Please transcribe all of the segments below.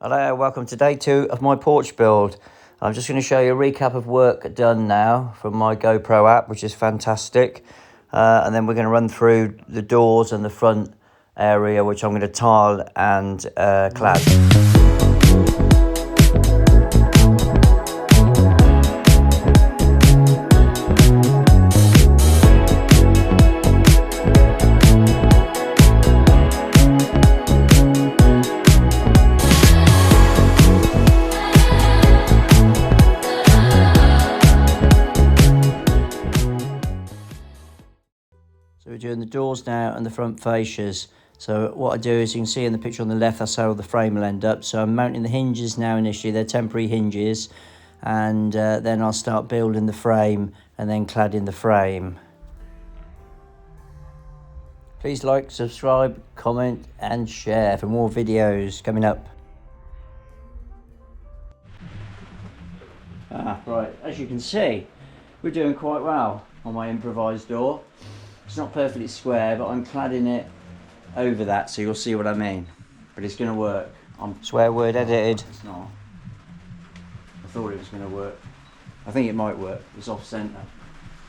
Hello, welcome to day 2 of my porch build. I'm just going to show you a recap of work done now from my GoPro app, which is fantastic. And then we're going to run through the doors and the front area, which I'm going to tile and clad. So we're doing the doors now and the front fascias. So what I do is, you can see in the picture on the left, that's how the frame will end up. So I'm mounting the hinges now initially, they're temporary hinges. And then I'll start building the frame and then cladding the frame. Please like, subscribe, comment and share for more videos coming up. Right, as you can see, we're doing quite well on my improvised door. It's not perfectly square, but I'm cladding it over that, so you'll see what I mean. But it's going to work. Swear word edited. It's not. I thought it was going to work. I think it might work. It's off centre.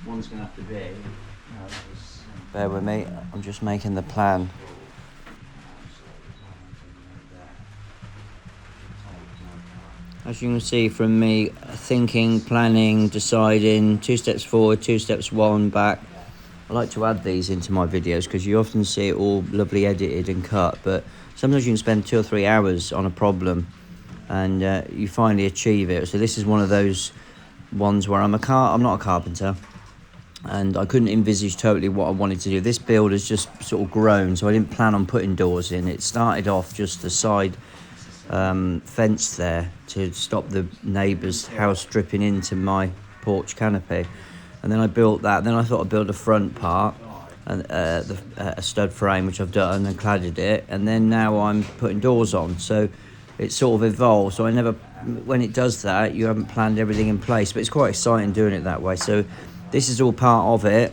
One's going to have to be. Bear with me. I'm just making the plan. As you can see from me, thinking, planning, deciding, 2 steps forward, 2 steps one back. I like to add these into my videos because you often see it all lovely edited and cut, but sometimes you can spend 2 or 3 hours on a problem and you finally achieve it. So this is one of those ones where I'm not a carpenter and I couldn't envisage totally what I wanted to do. This build has just sort of grown, so I didn't plan on putting doors in. It started off just the side fence there to stop the neighbour's house dripping into my porch canopy. And then I built that. Then I thought I'd build a front part, and a stud frame, which I've done, and cladded it. And then now I'm putting doors on. So it sort of evolved. So when it does that, you haven't planned everything in place. But it's quite exciting doing it that way. So this is all part of it.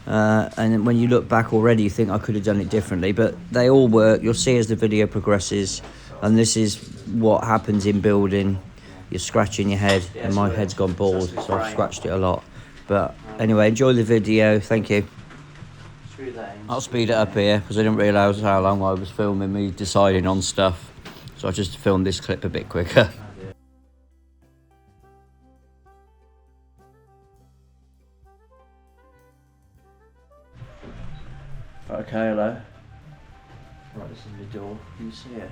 And when you look back already, you think I could have done it differently. But they all work. You'll see as the video progresses. And this is what happens in building. You're scratching your head. And my head's gone bald, so I've scratched it a lot. But anyway, enjoy the video. Thank you. I'll speed it up here because I didn't realise how long I was filming me deciding on stuff. So I just filmed this clip a bit quicker. Okay, hello. Right, this is my door. Can you see it?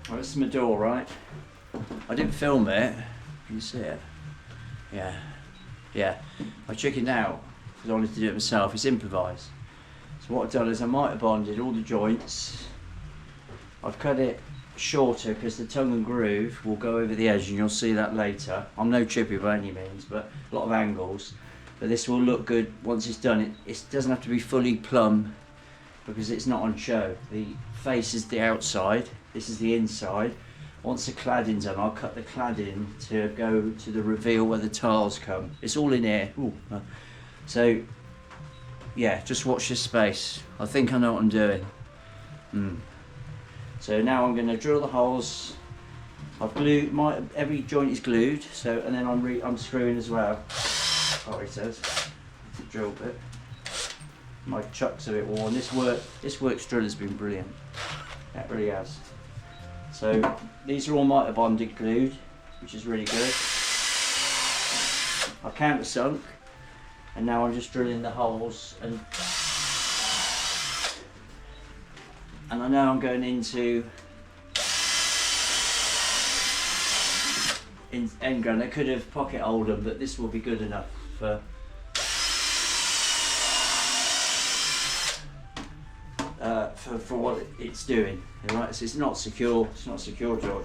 Right, this is my door, right? I didn't film it. Can you see it? Yeah. I chickened out because I wanted to do it myself. It's improvised. So what I've done is I mitre bonded all the joints. I've cut it shorter because the tongue and groove will go over the edge, and you'll see that later. I'm no chippy by any means, but a lot of angles. But this will look good once it's done. It doesn't have to be fully plumb because it's not on show. The face is the outside. This is the inside. Once the cladding's done, I'll cut the cladding to go to the reveal where the tiles come. It's all in here. Ooh. So, yeah, just watch this space. I think I know what I'm doing. So now I'm going to drill the holes. I've glued every joint is glued. So, and then I'm screwing as well. Oh, it says the drill bit. My chuck's a bit worn. This works drill has been brilliant. It really has. So these are all mitre bonded glued, which is really good. I've countersunk, and now I'm just drilling the holes, and I know I'm going into end gun. I could have pocket holed them, but this will be good enough for what it's doing. Right, so it's not secure. It's not secure joint.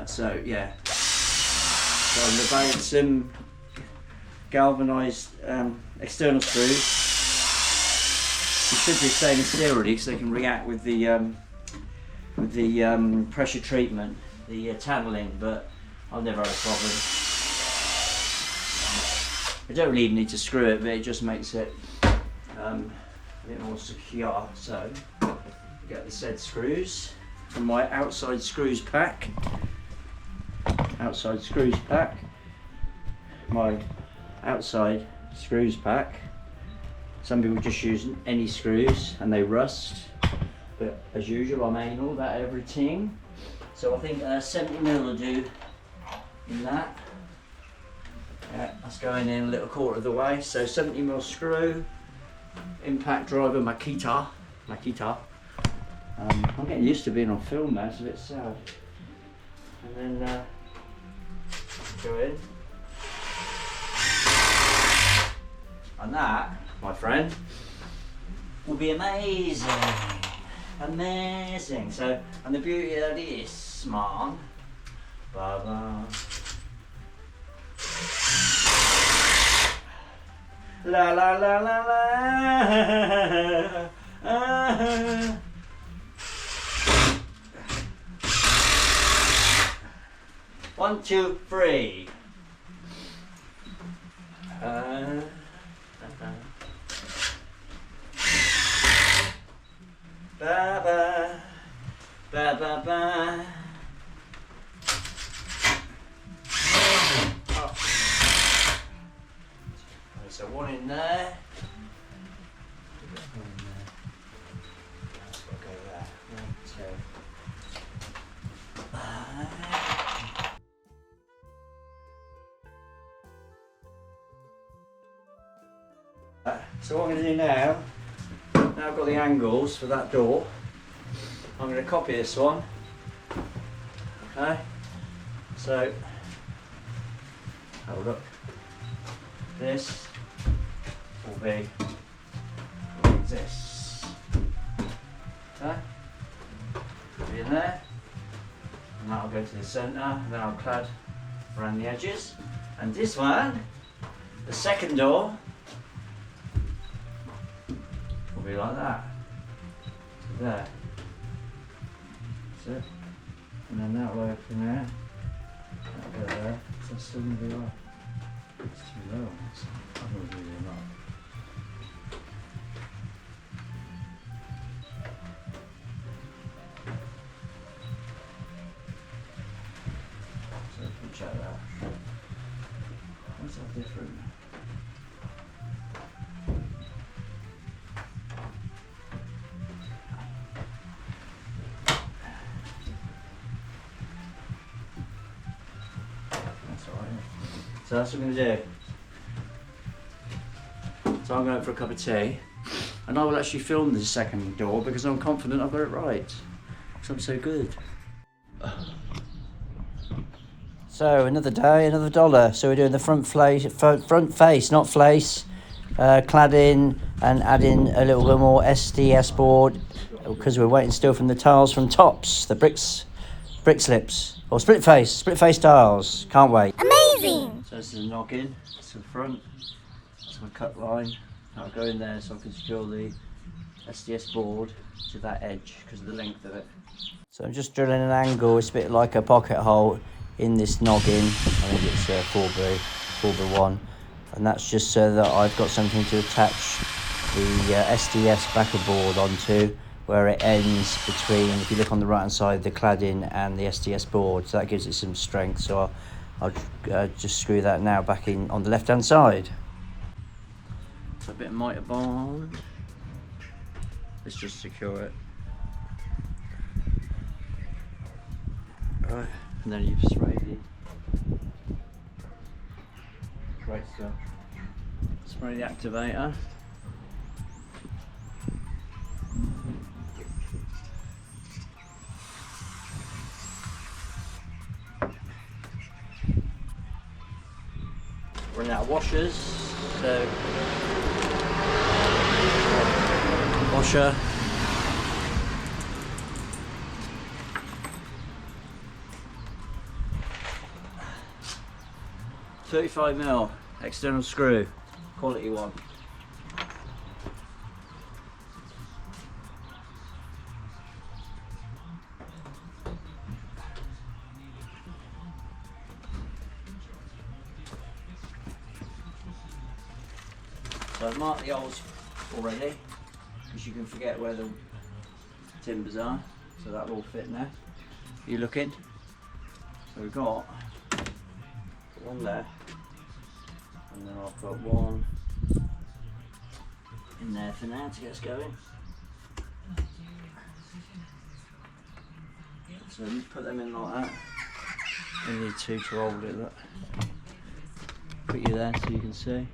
So yeah. So I'm going to bang some galvanised external screws. You should be stainless steel really, because they can react with the pressure treatment, the tunneling. But I've never had a problem. I don't really even need to screw it, but it just makes it a bit more secure. So get the said screws. from my outside screws pack. Outside screws pack. My outside screws pack. Some people just use any screws and they rust, but as usual I'm anal about everything. So I think 70mm will do in that. Yeah, that's going in a little quarter of the way. So 70mm screw, impact driver Mitre. I'm getting used to being on film now, it's a bit sad. And then go in. And that, my friend, will be amazing. Amazing. So, and the beauty of this, man, blah. La la la la la. 1, 2, 3. Ba ba ba ba ba. Oh. So one in there. Let's go there. 1, 2. So what I'm going to do now I've got the angles for that door, I'm going to copy this one. Okay, so have a look. This will be like this. Okay, be in there, and that'll go to the centre, and then I'll clad around the edges. And this one, the second door, will be like that. So there. That's it. And then that will open there. That'll go there. So it's still going to be like. It's too low. I'm going to do it up. So check that. What's that different? So that's what I'm going to do. So I'm going for a cup of tea, and I will actually film the second door because I'm confident I've got it right. Because I'm so good. So another day, another dollar. So we're doing the front face, not flace, cladding and adding a little bit more SDS board because we're waiting still from the tiles from Tops, the brick slips or split face tiles. Can't wait. Amazing! So this is a noggin, it's the front, that's my cut line. I'll go in there so I can secure the SDS board to that edge because of the length of it. So I'm just drilling an angle, it's a bit like a pocket hole in this noggin. I think it's 4x1, and that's just so that I've got something to attach the SDS backer board onto, where it ends between, if you look on the right hand side, the cladding and the SDS board, so that gives it some strength. So I'll just screw that now back in on the left hand side. So a bit of Mitre bond, let's just secure it. Right, and then you spray the great stuff. Spray the activator. Running out of washers, so washer. $35mm external screw, quality one. So I've marked the holes already, because you can forget where the timbers are. So that'll all fit now. You looking? So we've got one there, and then I'll put one in there for now to get us going. So you put them in like that. You need two to hold it, look. Put you there so you can see.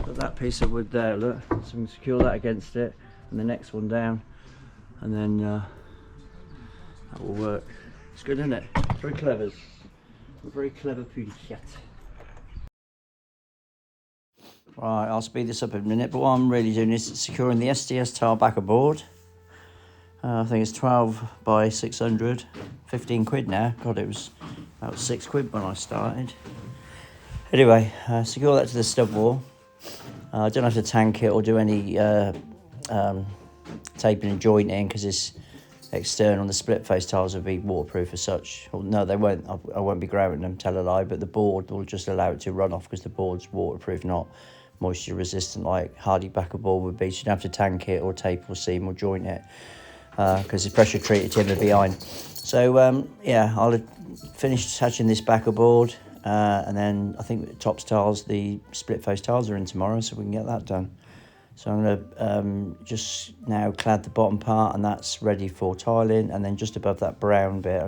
Put that piece of wood there, look. So we can secure that against it, and the next one down, and then that will work. It's good, isn't it? Very clever. A very clever piece. Right, I'll speed this up in a minute, but what I'm really doing is securing the SDS tile backer board. I think it's 12 by 600, 15 quid now. God, it was about 6 quid when I started. Anyway, secure that to the stud wall. I don't have to tank it or do any taping and jointing because it's external. The split face tiles will be waterproof as such. Well, no, they won't. I won't be grouting them, tell a lie, but the board will just allow it to run off because the board's waterproof, not moisture resistant like hardy backer board would be. So you don't have to tank it or tape or seam or joint it because it's pressure treated timber behind. So yeah, I'll finish attaching this backer board and then I think the tops tiles, the split face tiles are in tomorrow, so we can get that done. So I'm going to just now clad the bottom part, and that's ready for tiling. And then just above that brown bit,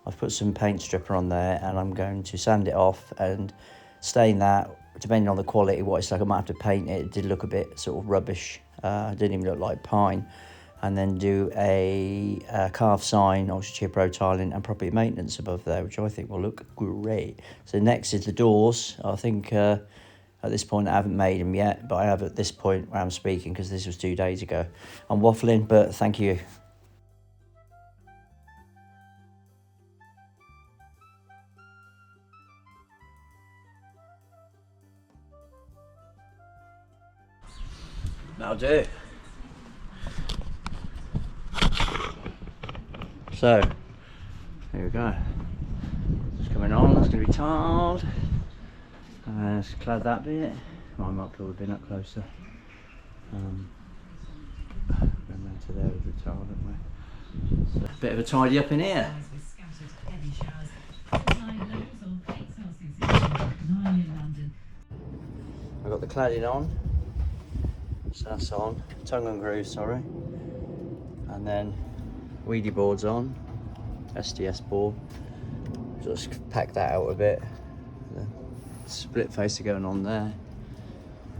I've put some paint stripper on there, and I'm going to sand it off and stain that. Depending on the quality, what it's like, I might have to paint it. It did look a bit sort of rubbish. It didn't even look like pine. And then do a carved sign, Ultra Cheer Pro tiling, and property maintenance above there, which I think will look great. So next is the doors. I think at this point I haven't made them yet, but I have at this point where I'm speaking because this was 2 days ago. I'm waffling, but thank you. That'll do. So, here we go. It's coming on, that's going to be tiled. Let's clad that bit. I might pull the bin up closer. Going round to there with the tile, don't we? So, a bit of a tidy up in here. I've got the cladding on. So that's on. Tongue and groove, sorry. And then weedy boards on. SDS board. Just pack that out a bit. The split face are going on there.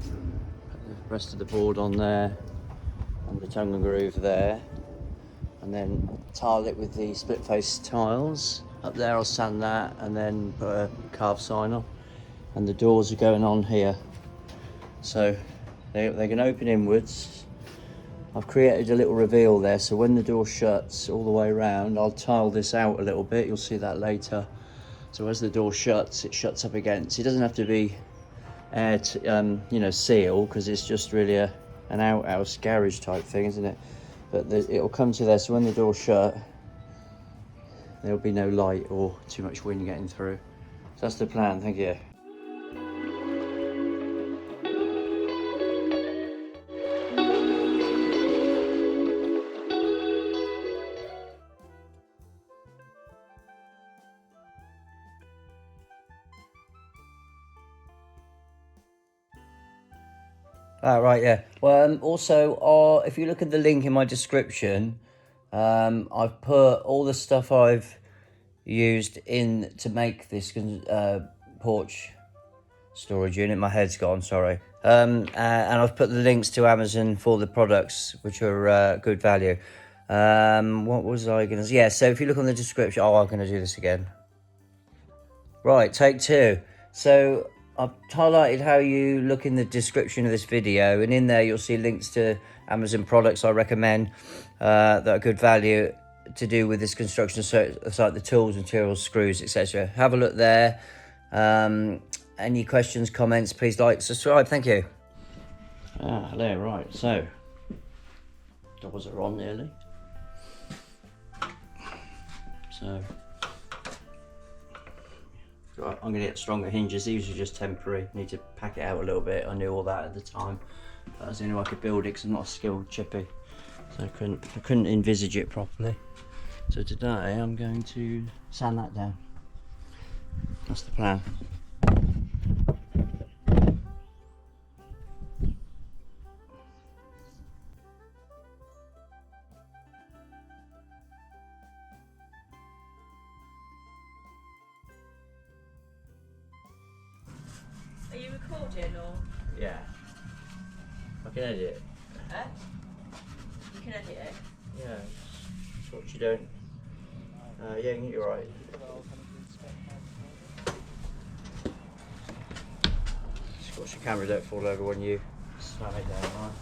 Put the rest of the board on there. And the tongue and groove there. And then tile it with the split face tiles. Up there I'll sand that and then put a carved sign on. And the doors are going on here. So they can open inwards. I've created a little reveal there, so when the door shuts all the way around, I'll tile this out a little bit. You'll see that later. So as the door shuts, it shuts up against. It doesn't have to be air, seal, because it's just really an outhouse garage type thing, isn't it? But it'll come to there, so when the door's shut, there'll be no light or too much wind getting through. So that's the plan. Thank you. Right, yeah. Well, also, if you look at the link in my description, I've put all the stuff I've used in to make this porch storage unit. My head's gone, sorry. And I've put the links to Amazon for the products, which are good value. What was I going to say? Yeah, so if you look on the description, I'm going to do this again. Right, take two. So I've highlighted how you look in the description of this video, and in there you'll see links to Amazon products I recommend that are good value to do with this construction site, the tools, materials, screws, etc. Have a look there. Any questions, comments, please like, subscribe. Thank you. Hello, right, so doors are on nearly. So I'm gonna get stronger hinges. These are just temporary. Need to pack it out a little bit. I knew all that at the time. But I was the only way I could build it because I'm not a skilled chippy. So I couldn't envisage it properly. So today I'm going to sand that down. That's the plan. Are you recording or? Yeah. I can edit it. Eh? You can edit it? Yeah, that's what you don't. Yeah, you're right. Just watch your camera don't fall over when you slam it down, right?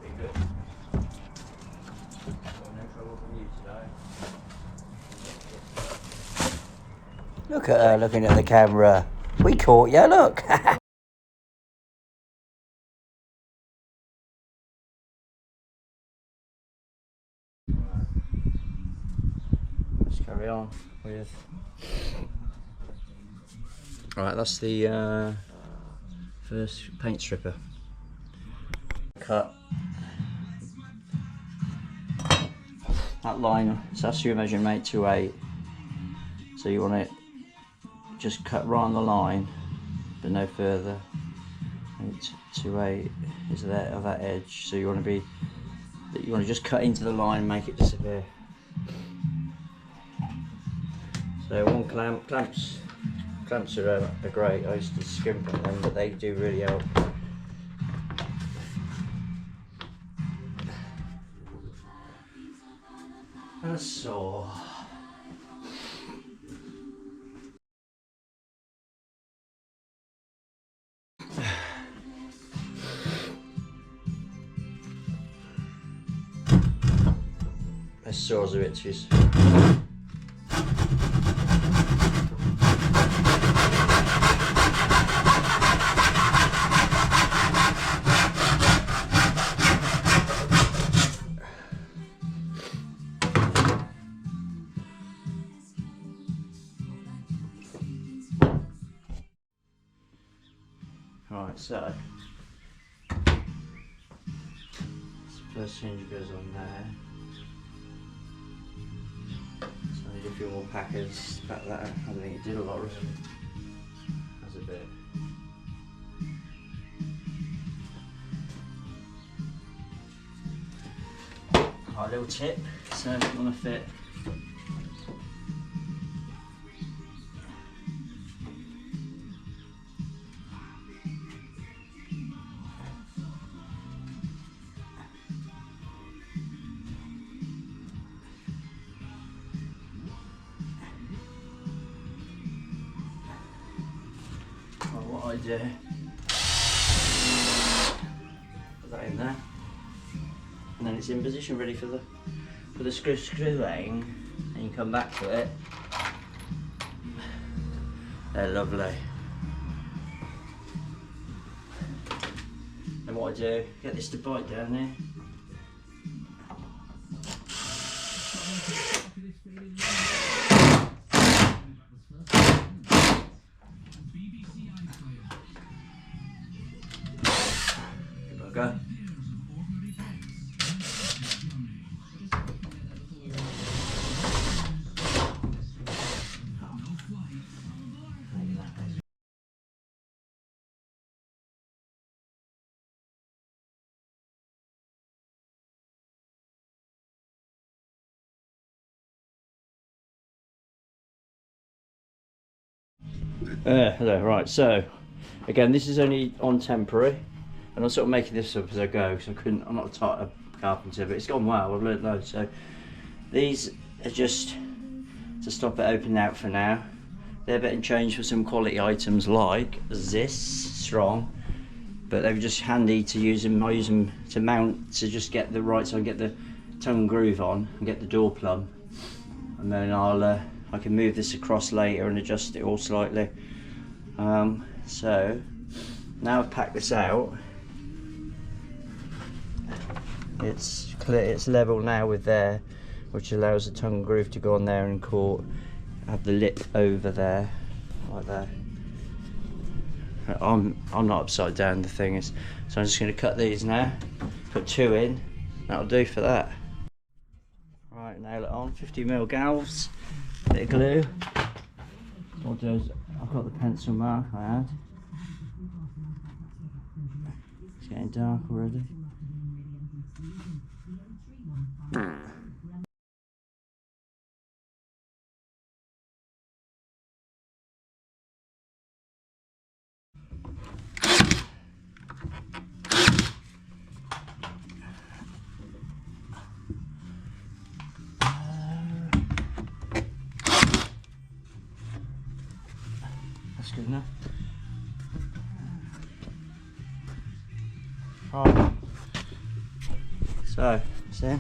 Be good. Got no trouble from you today. Look at her looking at the camera. We caught you, look. Let's carry on with. Right, that's the first paint stripper. Cut that line, so that's your measurement 8 to 8. So you want to just cut right on the line, but no further. 8 to 8 is that of that edge. So you want to just cut into the line and make it disappear. So one clamps are great. I used to skimp at them, but they do really help. A saw. This saw's a bit too. Right, so first hinge goes on there. So I need a few more packers. Pack that. I don't think it did a lot really. That's a bit. Right, little tip. So if you want to fit. What I do, put that in there, and then it's in position ready for the screwing, and you come back to it. They're lovely. And what I do, get this to bite down there. Go. Hello, right, so again this is only on temporary and I'm sort of making this up as I go because I'm not a carpenter, but it's gone well, I've learned loads. So these are just to stop it opening out for now. They're being changed for some quality items like this, strong, but they were just handy to use them. I use them to mount to just get the right, so I get the tongue groove on and get the door plumb, and then I can move this across later and adjust it all slightly. So now I've packed this out, it's clear, it's level now with there, which allows the tongue groove to go on there and caught. have the lip over there, like that. I'm not upside down, the thing is. So I'm just going to cut these now, put 2 in, that'll do for that. Right, nail it on, 50mm galvs, bit of glue. What I'll do is, I've got the pencil mark I had. It's getting dark already. That's good enough. Right. So, see?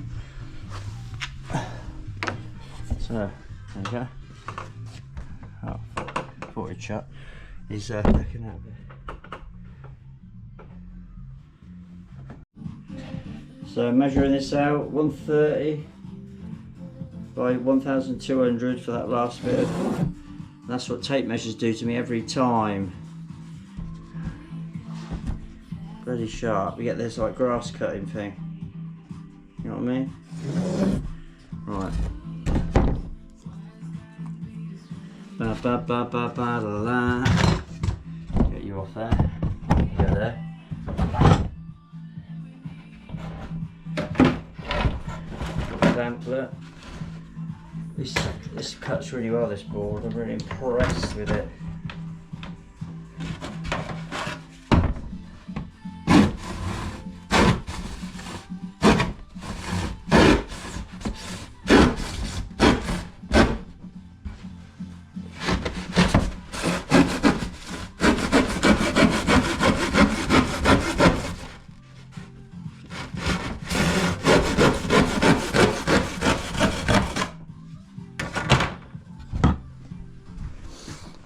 So, there you go. Oh, thought he'd shut. He's looking out there. So, measuring this out, 130 by 1200 for that last bit. That's what tape measures do to me every time. Really sharp. We get this like grass cutting thing. You know what I mean? Right. Ba ba ba ba ba la la. Get you off there. Go there. Sampler. This cuts really well, this board. I'm really impressed with it.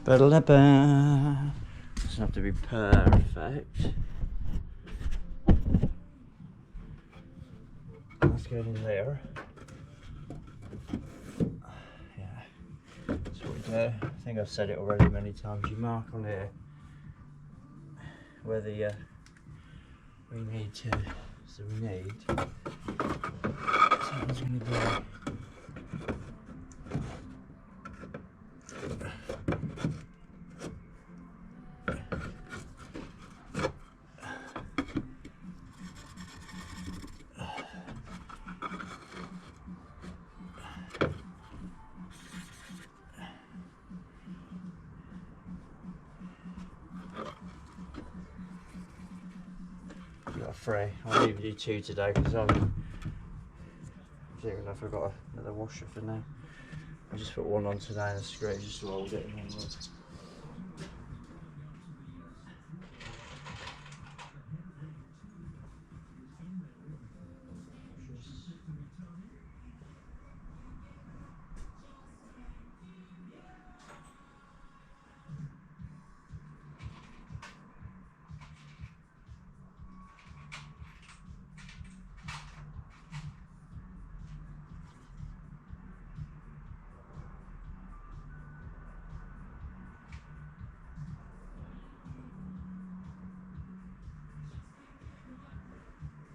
Ba-da-da-ba. Doesn't have to be perfect. Let's go in there. Yeah, that's what we do. I think I've said it already many times. You mark on here where the we need to. So we need. So it's going to be. Got 3. I'll leave you 2 today because I don't know if I've got another washer for now. I just put 1 on today and the screw just rolled it. And then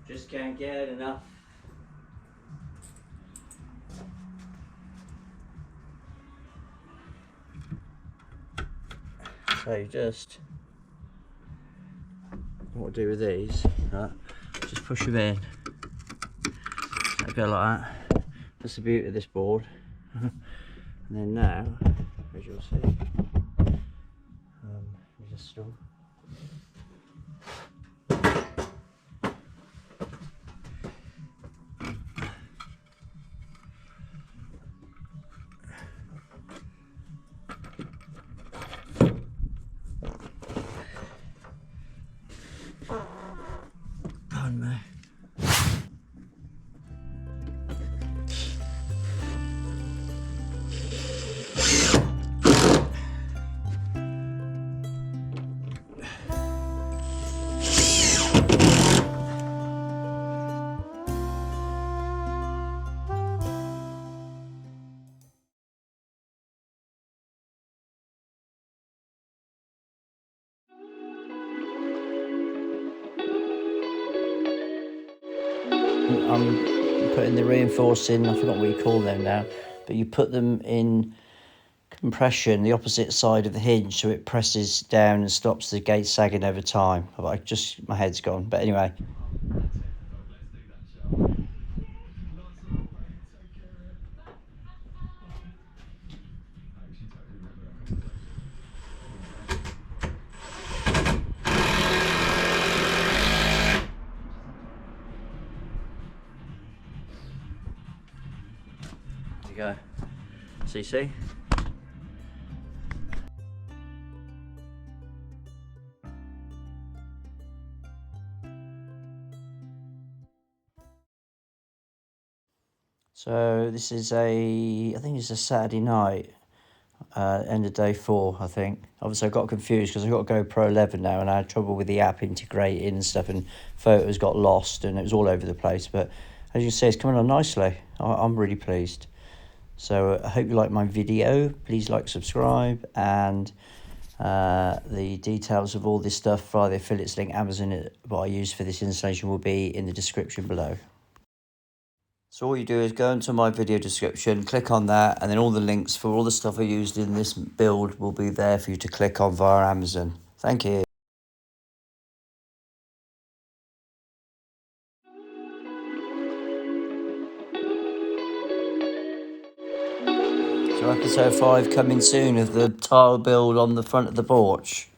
just can't get enough. So you just, what we'll do with these, right, just push them in. They go like that. That's the beauty of this board. And then now, as you'll see, you just store. Pardon me. I'm putting the reinforcing, I forgot what you call them now, but you put them in compression, the opposite side of the hinge, so it presses down and stops the gate sagging over time. My head's gone, but anyway. There you go. CC. So this is I think it's a Saturday night, end of day 4, I think. Obviously I got confused because I got a GoPro 11 now and I had trouble with the app integrating and stuff, and photos got lost and it was all over the place. But as you can see, it's coming on nicely. I'm really pleased. So I hope you like my video. Please like, subscribe, and the details of all this stuff via the affiliates link, Amazon, what I use for this installation, will be in the description below. So all you do is go into my video description, click on that, and then all the links for all the stuff I used in this build will be there for you to click on via Amazon. Thank you. So episode 5 coming soon of the tile build on the front of the porch.